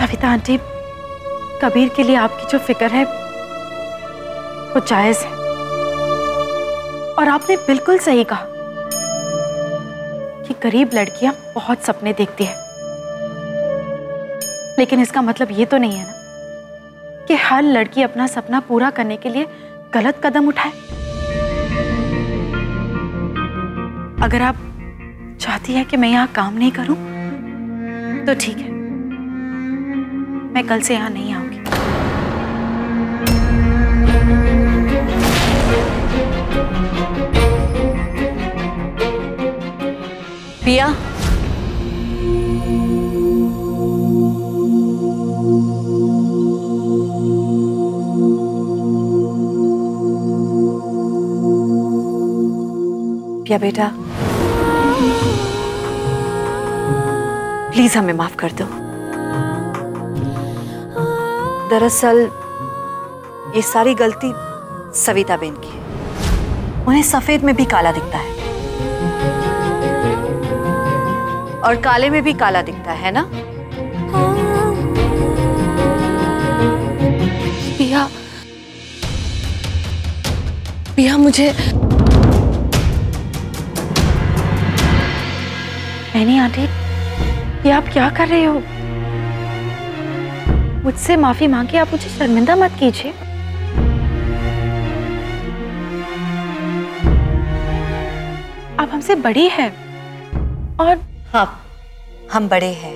Savita aunty, Kabir के लिए आपकी जो फिक्र है वो जायज है, और आपने बिल्कुल सही कहा कि गरीब लड़कियां बहुत सपने देखती हैं, लेकिन इसका मतलब ये तो नहीं है ना कि हर लड़की अपना सपना पूरा करने के लिए गलत कदम उठाए। अगर आप चाहती है कि मैं यहाँ काम नहीं करूं तो ठीक है, मैं कल से यहाँ नहीं आऊंगी। पिया, पिया बेटा, प्लीज हमें माफ कर दो। दरअसल ये सारी गलती सविता बेन की है। उन्हें सफेद में भी काला दिखता है और काले में भी काला दिखता है ना? पिया, पिया मुझे नहीं आंटी, ये आप क्या कर रहे हो? मुझसे माफी मांगे, आप मुझे शर्मिंदा मत कीजिए। आप हमसे बड़ी है और हाँ, हम बड़े हैं,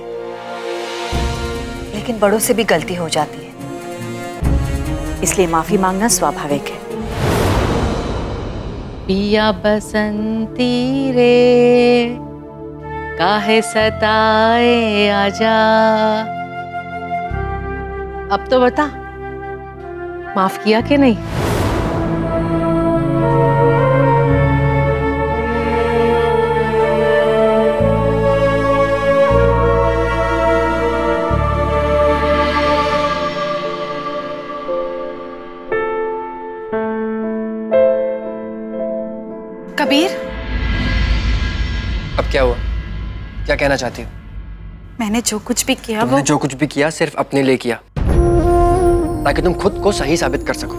लेकिन बड़ों से भी गलती हो जाती है, इसलिए माफी मांगना स्वाभाविक है। पिया बसंती रे काहे सताए आजा। अब तो बता, माफ किया कि नहीं? कबीर, अब क्या हुआ? क्या कहना चाहती हो? मैंने जो कुछ भी किया तुमने जो कुछ भी किया सिर्फ अपने लिए किया, ताकि तुम खुद को सही साबित कर सको।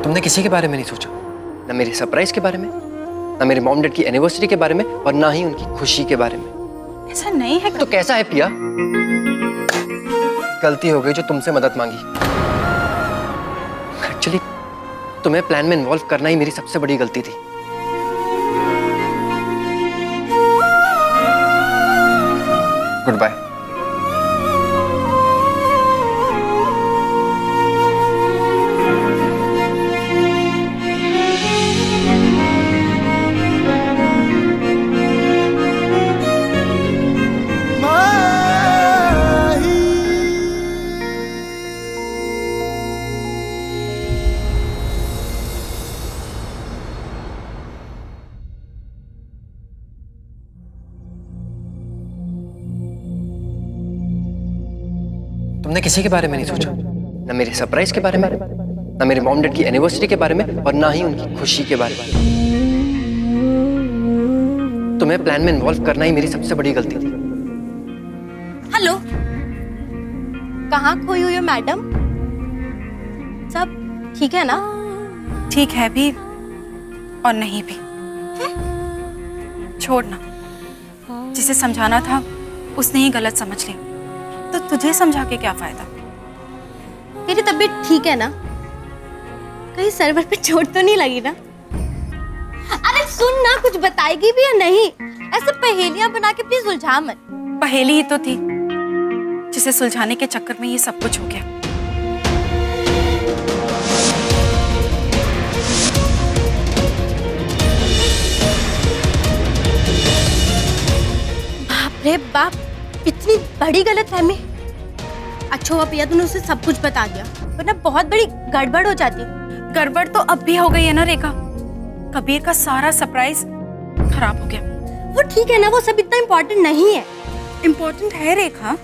तुमने किसी के बारे में नहीं सोचा, ना मेरे सरप्राइज के बारे में, ना मेरे मॉम डैड की एनिवर्सरी के बारे में, और ना ही उनकी खुशी के बारे में। ऐसा नहीं है। तो कैसा है पिया? गलती हो गई जो तुमसे मदद मांगी। एक्चुअली तुम्हें प्लान में इन्वॉल्व करना ही मेरी सबसे बड़ी गलती थी। Goodbye. तुमने किसी के बारे में नहीं सोचा, ना मेरे सरप्राइज के बारे में, ना मेरे मॉम डैड की एनिवर्सरी के बारे में, और ना ही उनकी खुशी के बारे में। तुम्हें प्लान में इन्वॉल्व करना ही मेरी सबसे बड़ी गलती थी। हेलो, कहाँ खोई हुई हो मैडम? सब ठीक है ना? ठीक है भी और नहीं भी। छोड़ना, जिसे समझाना था उसने ही गलत समझ लिया, तो तुझे समझा के क्या फायदा? तेरी तबीयत ठीक है ना? कहीं सर्वर पे चोट तो नहीं लगी ना? अरे सुन ना, कुछ बताएगी भी या नहीं? ऐसे पहेलियां बना के प्लीज सुलझा मत। पहेली ही तो थी, जिसे सुलझाने के चक्कर में ये सब कुछ हो गया। बाप रे बाप, इतनी बड़ी गलतफहमी। अच्छा हुआ पिया तूने उसे सब कुछ बता दिया, वरना बहुत बड़ी गड़बड़ हो जाती। गड़बड़ तो अब भी हो गई है ना रेखा। कबीर का सारा सरप्राइज खराब हो गया। वो ठीक है ना, वो सब इतना इम्पोर्टेंट नहीं है। इम्पोर्टेंट है रेखा।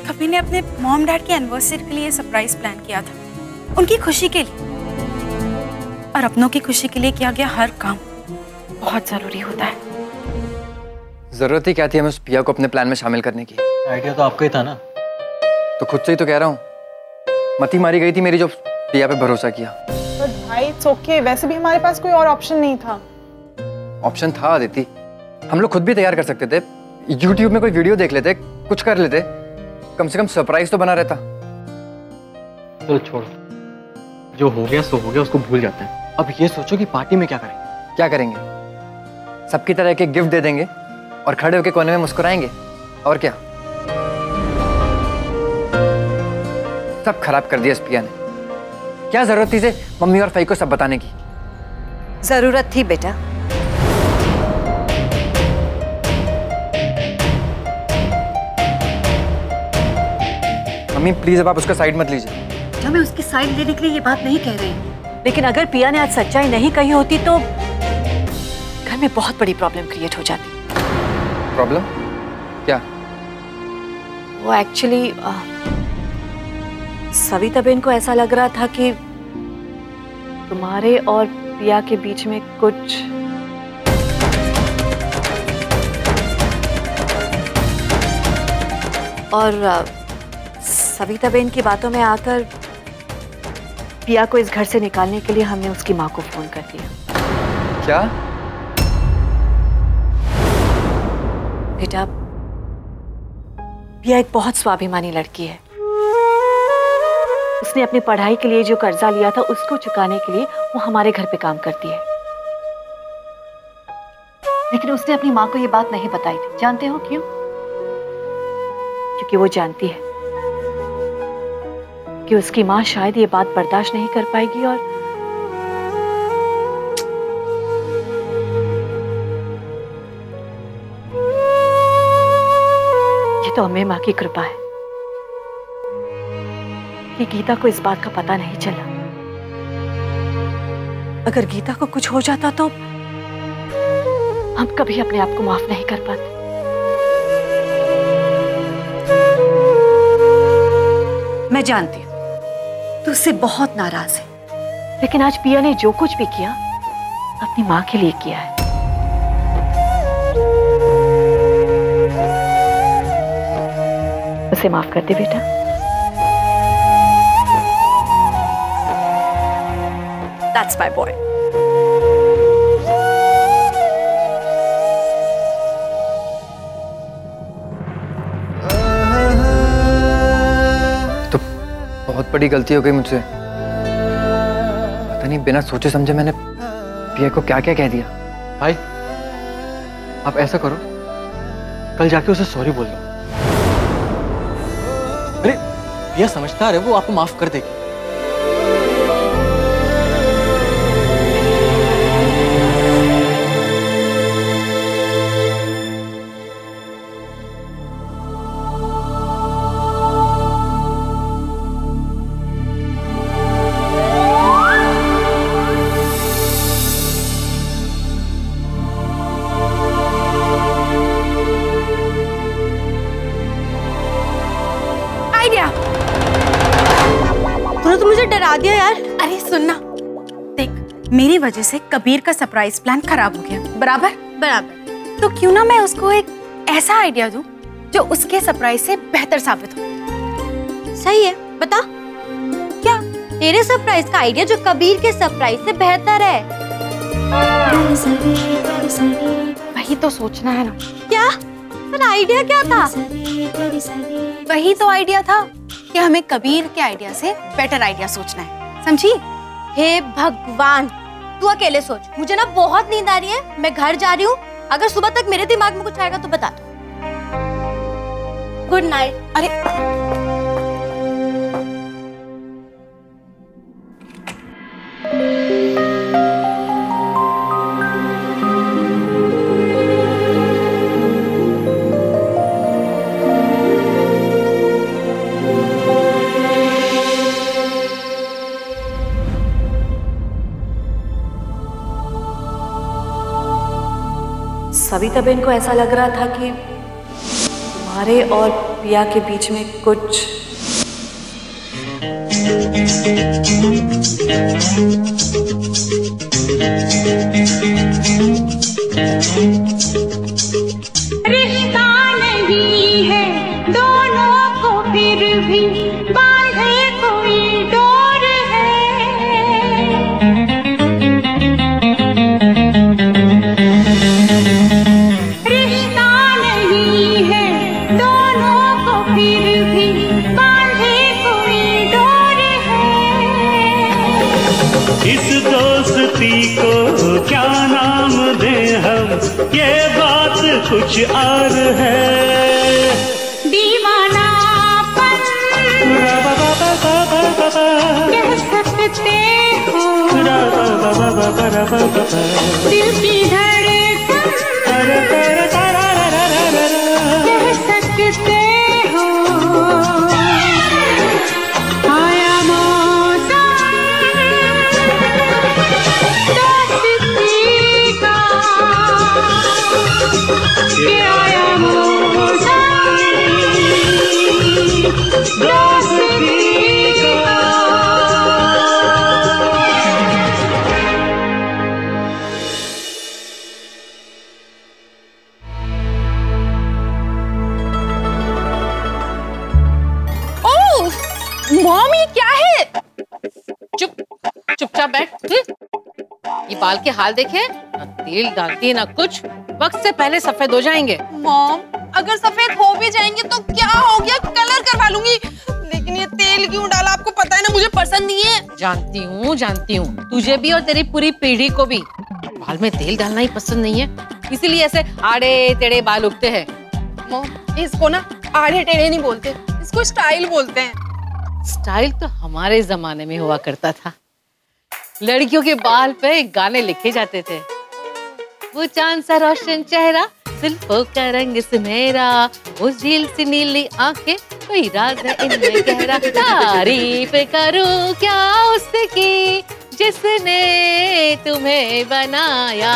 कबीर ने अपने मॉम डैड की एनिवर्सरी के लिए सरप्राइज प्लान किया था, उनकी खुशी के लिए, और अपनों की खुशी के लिए किया गया हर काम बहुत जरूरी होता है। जरूरत ही क्या थी हमें उस पिया को अपने प्लान में शामिल करने की? आइडिया तो आपका ही था ना। तो खुद से ही तो कह रहा हूँ, मती मारी गई थी मेरी जो पिया पे भरोसा किया। पर भाई इट्स ओके, वैसे भी हमारे पास कोई और ऑप्शन नहीं था। ऑप्शन था आदिति, हम लोग खुद भी तैयार कर सकते थे। YouTube में कोई वीडियो देख लेते, कुछ कर लेते, कम से कम सरप्राइज तो बना रहता। चलो छोड़ो, जो हो गया सो हो गया, उसको भूल जाते हैं। अब ये सोचो कि पार्टी में क्या करेंगे। क्या करेंगे? सबकी तरह एक गिफ्ट दे देंगे और खड़े होके कोने में मुस्कुराएंगे, और क्या। सब खराब कर दिया इस पिया ने। क्या जरूरत थी इसे मम्मी और फई को सब बताने की? जरूरत थी बेटा। मम्मी प्लीज अब आप उसका साइड मत लीजिए। मैं उसकी साइड लेने के लिए ये बात नहीं कह रही, लेकिन अगर पिया ने आज सच्चाई नहीं कही होती तो घर में बहुत बड़ी प्रॉब्लम क्रिएट हो जाती। प्रॉब्लम क्या? वो एक्चुअली सविता बेन को ऐसा लग रहा था कि तुम्हारे और पिया के बीच में कुछ और सविता बेन की बातों में आकर पिया को इस घर से निकालने के लिए हमने उसकी माँ को फोन कर दिया। क्या? बेटा, पिया एक बहुत स्वाभिमानी लड़की है। उसने अपनी पढ़ाई के लिए जो कर्जा लिया था उसको चुकाने के लिए वो हमारे घर पे काम करती है, लेकिन उसने अपनी माँ को ये बात नहीं बताई थी। जानते हो क्यों? क्योंकि वो जानती है कि उसकी माँ शायद ये बात बर्दाश्त नहीं कर पाएगी और ये तो अम्मे माँ की कृपा है कि गीता को इस बात का पता नहीं चला। अगर गीता को कुछ हो जाता तो हम कभी अपने आप को माफ नहीं कर पाते। मैं जानती हूँ तू उससे बहुत नाराज है, लेकिन आज पिया ने जो कुछ भी किया अपनी माँ के लिए किया है। उसे माफ कर दे बेटा। That's my boy. तो बहुत बड़ी गलती हो गई मुझसे। पता नहीं बिना सोचे समझे मैंने पिया को क्या क्या कह दिया। भाई आप ऐसा करो, कल जाके उसे सॉरी बोल दो। अरे पिया समझदार है, वो आपको माफ कर देगी। तूने तो मुझे डरा दिया यार। अरे सुनना, देख मेरी वजह से कबीर का सरप्राइज प्लान खराब हो गया, बराबर बराबर। तो क्यों ना मैं उसको एक ऐसा आइडिया दूं जो उसके सरप्राइज से बेहतर साबित हो। सही है, बता क्या? तेरे सरप्राइज का आइडिया जो कबीर के सरप्राइज से बेहतर है। वही तो सोचना है ना। क्या? पर आइडिया क्या था? वही तो आइडिया था कि हमें कबीर के आइडिया से बेटर आइडिया सोचना है, समझी? हे भगवान, तू अकेले सोच, मुझे ना बहुत नींद आ रही है, मैं घर जा रही हूँ। अगर सुबह तक मेरे दिमाग में कुछ आएगा तो बता दो। Good night. अरे सविता बेन को ऐसा लग रहा था कि तुम्हारे और पिया के बीच में कुछ और है। दीवानापन कह सकते हो, दिल की धड़कन कह सकते हो, आया मौसम दोस्ती का, के आया मौसम दोस्ती का। मॉम ये क्या है? चुपचाप बैठ। ये बाल के हाल देखे, ना तेल डालती है ना कुछ, वक्त से पहले सफेद हो जाएंगे। मॉम अगर सफेद हो भी जाएंगे तो क्या हो गया, कलर करवा लूंगी। लेकिन ये तेल क्यों डाला, आपको पता है ना मुझे पसंद नहीं है। जानती हूँ, तुझे भी और तेरी पूरी पीढ़ी को भी बाल में तेल डालना ही पसंद नहीं है, इसीलिए ऐसे आड़े टेढ़े बाल उगते हैं। मॉम इसको ना आड़े टेढ़े नहीं बोलते, इसको स्टाइल बोलते हैं। स्टाइल तो हमारे जमाने में हुआ करता था, लड़कियों के बाल पे गाने लिखे जाते थे। वो चांद सा रोशन चेहरा, जुल्फों का रंग सुनहरा, वो झील सी नीली आंखें, कोई राज है इनमें गहरा, तारीफ करूं क्या उसकी जिसने तुम्हें बनाया।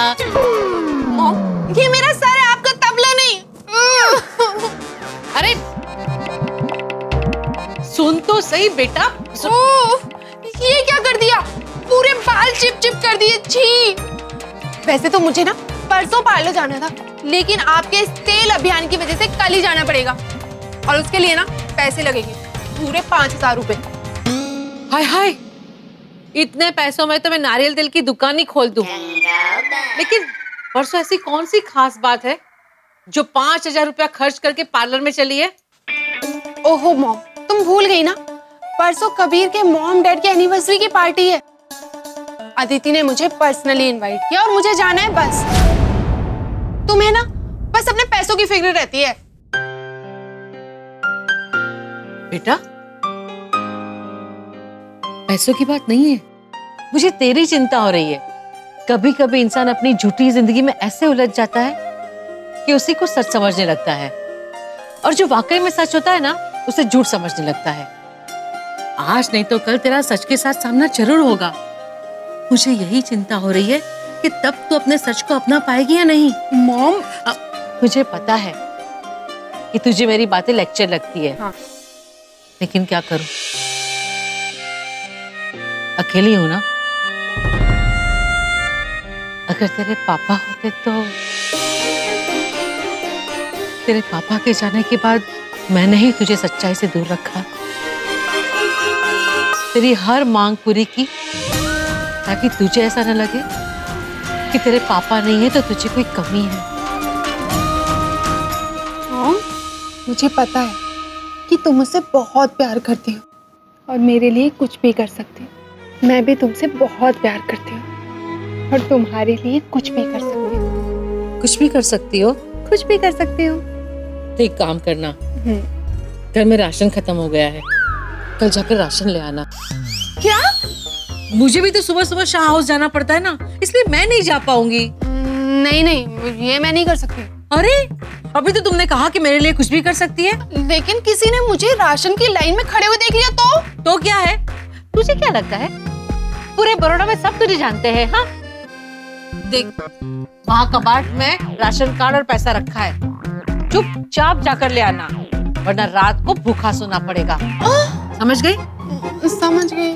मॉम ये मेरा सर है, आपका तबला नहीं। अरे सुन तो सही बेटा। ये क्या कर दिया, पूरे बाल चिप चिप कर दिए, छी। वैसे तो मुझे ना परसों पार्लर जाना था, लेकिन आपके इस तेल अभियान की वजह से कल ही जाना पड़ेगा, और उसके लिए ना पैसे लगेंगे पूरे 5000 रुपए। हाय हाय, इतने पैसों में तो मैं नारियल तेल की दुकान ही खोल दूं। लेकिन परसों ऐसी कौन सी खास बात है जो 5000 रुपया खर्च करके पार्लर में चली है? ओहो मॉम, तुम भूल गई ना, परसों कबीर के मॉम डैड की एनिवर्सरी की पार्टी है। अदिति ने मुझे पर्सनली इनवाइट किया और मुझे जाना है बस। तुम्हें ना बस अपने पैसों की फिक्र रहती है। बेटा पैसों की बात नहीं है, मुझे तेरी चिंता हो रही है। कभी कभी इंसान अपनी झूठी जिंदगी में ऐसे उलझ जाता है कि उसी को सच समझने लगता है, और जो वाकई में सच होता है ना उसे झूठ समझने लगता है। आज नहीं तो कल तेरा सच के साथ सामना जरूर होगा। मुझे यही चिंता हो रही है कि तब तू अपने सच को अपना पाएगी या नहीं। मॉम मुझे पता है कि तुझे मेरी बातें लेक्चर लगती है। हाँ। लेकिन क्या करूं, अकेली हूं ना। अगर तेरे पापा होते तो तेरे पापा के जाने के बाद मैंने ही तुझे सच्चाई से दूर रखा, तेरी हर मांग पूरी की, ताकि तुझे ऐसा न लगे कि तेरे पापा नहीं है तो तुझे कोई कमी है। मॉम मुझे पता है कि तुम मुझसे बहुत प्यार करती हो और मेरे लिए कुछ भी कर सकती हो। मैं भी तुमसे बहुत प्यार करती हूँ और तुम्हारे लिए कुछ भी कर सकती हूँ। कुछ भी कर सकती हो? कुछ भी कर सकती हूँ। तो एक काम करना, घर में राशन खत्म हो गया है, कल जाकर राशन ले आना। क्या? मुझे भी तो सुबह सुबह शाह हाउस जाना पड़ता है ना, इसलिए मैं नहीं जा पाऊंगी। नहीं नहीं, ये मैं नहीं कर सकती। अरे अभी तो तुमने कहा कि मेरे लिए कुछ भी कर सकती है। लेकिन किसी ने मुझे राशन की लाइन में खड़े हुए देख लिया तो क्या है? तुझे क्या लगता है पूरे बड़ौदा में सब तुझे जानते हैं? हाँ देख, वहाँ कबाड़ में राशन कार्ड और पैसा रखा है, चुपचाप जाकर ले आना, वरना रात को भूखा सोना पड़ेगा। समझ गई? समझ गई।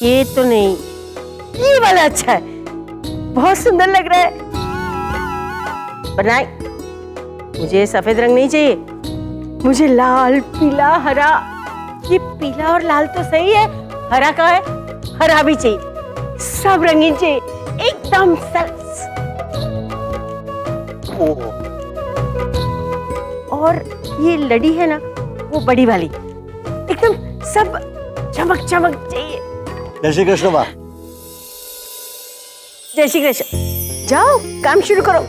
ये तो नहीं, ये वाला अच्छा है, बहुत सुंदर लग रहा है। बनाए, मुझे सफेद रंग नहीं चाहिए, मुझे लाल पीला हरा। ये पीला और लाल तो सही है, हरा का है, हरा भी चाहिए, सब रंगीन चाहिए, एकदम सल्स। और ये लड़ी है ना, वो बड़ी वाली, एकदम सब चमक चमक चाहिए। जय श्री कृष्ण माँ। जय श्री कृष्ण। जाओ काम शुरू करो।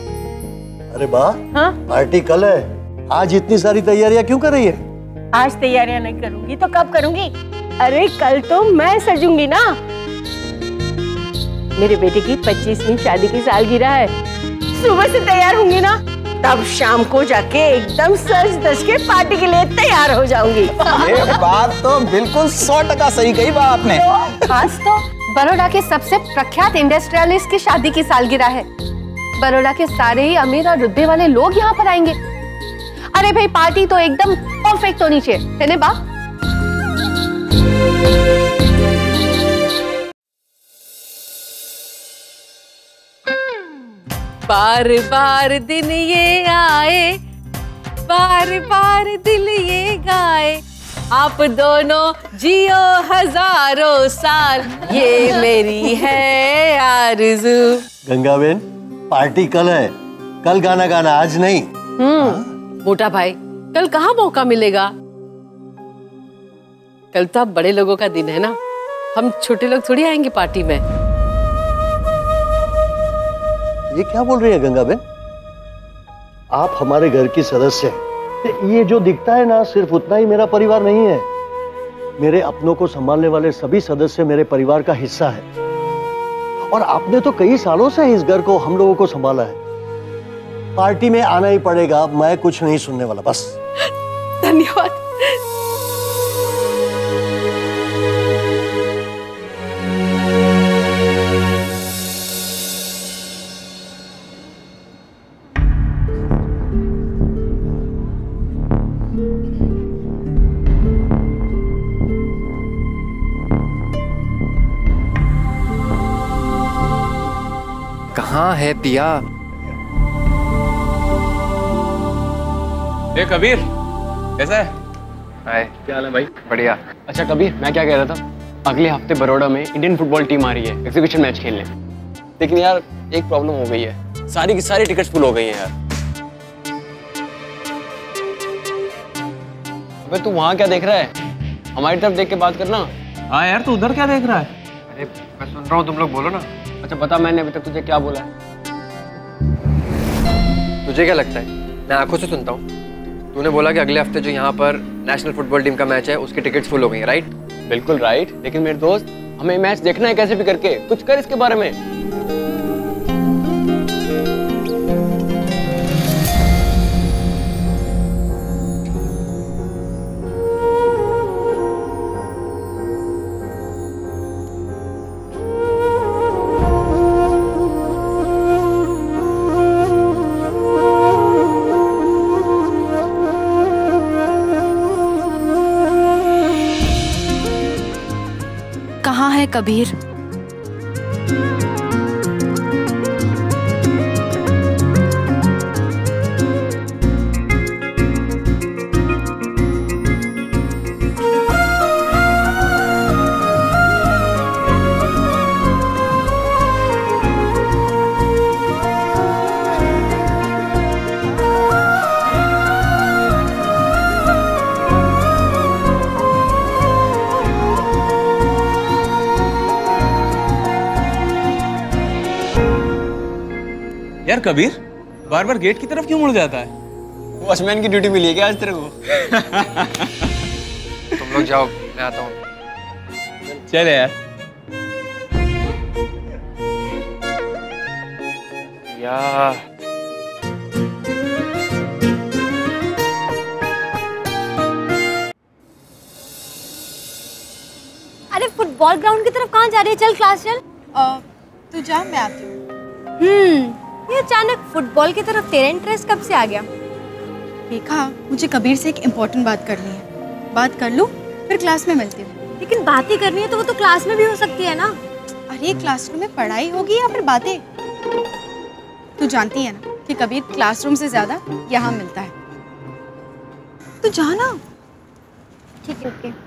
अरे माँ, हाँ? पार्टी कल है, आज इतनी सारी तैयारियां क्यों कर रही है? आज तैयारियां नहीं करूंगी तो कब करूंगी? अरे कल तो मैं सजूंगी ना। मेरे बेटे की 25वीं शादी की सालगिरह है, सुबह से तैयार होंगी ना, तब शाम को जाके एकदम सज धज के पार्टी के लिए तैयार हो जाऊंगी। ये बात तो बिल्कुल 100% सही कही बा आपने। आज तो बड़ौदा के सबसे प्रख्यात इंडस्ट्रियलिस्ट की शादी की सालगिरह है। बड़ौदा के सारे ही अमीर और रुतबे वाले लोग यहाँ पर आएंगे। अरे भाई पार्टी तो एकदम परफेक्ट होनी चाहिए, है ना बा? बार बार दिन ये आए, बार बार दिल ये गाए, आप दोनों जियो हजारों साल, ये मेरी है आरज़ू। गंगाबेन, पार्टी कल है, कल गाना गाना, आज नहीं। मोटा भाई, कल कहाँ मौका मिलेगा? कल तो आप बड़े लोगों का दिन है ना, हम छोटे लोग थोड़ी आएंगे पार्टी में। ये क्या बोल रही है गंगाबेन? आप हमारे घर की सदस्य हैं। ये जो दिखता है ना, सिर्फ उतना ही मेरा परिवार नहीं है। मेरे अपनों को संभालने वाले सभी सदस्य मेरे परिवार का हिस्सा है। और आपने तो कई सालों से इस घर को, हम लोगों को संभाला है। पार्टी में आना ही पड़ेगा, मैं कुछ नहीं सुनने वाला, बस। धन्यवाद। कहाँ है पिया? ए कबीर, कैसा है? हाय, क्या हाल है भाई? बढ़िया। अच्छा कबीर, मैं क्या कह रहा था, अगले हफ्ते बड़ौदा में इंडियन फुटबॉल टीम आ रही है एग्जीबिशन मैच खेलने। लेकिन यार एक प्रॉब्लम हो गई है, सारी की सारी टिकट्स फुल हो गई हैं यार। अबे तू वहाँ क्या देख रहा है? हमारी तरफ देख के बात करना। हाँ यार, तू उधर क्या देख रहा है? अरे मैं सुन रहा हूँ, तुम लोग बोलो ना। अच्छा बता, मैंने अभी तक तुझे क्या बोला है? तुझे क्या लगता है? मैं आंखों से सुनता हूँ। तूने बोला कि अगले हफ्ते जो यहाँ पर नेशनल फुटबॉल टीम का मैच है, उसकी टिकट्स फुल हो गई, राइट? बिल्कुल राइट, लेकिन मेरे दोस्त, हमें मैच देखना है कैसे भी करके, कुछ कर इसके बारे में। कहाँ है कबीर? यार कबीर, बार बार गेट की तरफ क्यों मुड़ जाता है? वॉचमैन की ड्यूटी मिली है क्या आज तेरे को? तुम लोग जाओ, मैं आता हूँ। चल यार। यार अरे फुटबॉल ग्राउंड की तरफ कहाँ जा रही है? चल क्लास चल। तू जा, मैं आती हूँ। ये अचानक फुटबॉल की तरफ तेरा इंटरेस्ट कब से आ गया? देखा, मुझे कबीर से एक इम्पोर्टेंट बात करनी है। बात कर लूँ, फिर क्लास में मिलती हूँ। लेकिन बातें करनी है तो वो तो क्लास में भी हो सकती है ना। अरे क्लासरूम में पढ़ाई होगी या फिर बातें? तू जानती है ना कि कबीर क्लासरूम से ज्यादा यहाँ मिलता है। तू जाना। ठीक है, ओके।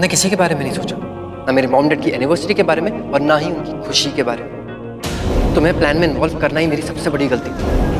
हमने किसी के बारे में नहीं सोचा, ना मेरे मॉम डैड की एनिवर्सरी के बारे में और ना ही उनकी खुशी के बारे में। तुम्हें प्लान में इन्वॉल्व करना ही मेरी सबसे बड़ी गलती थी।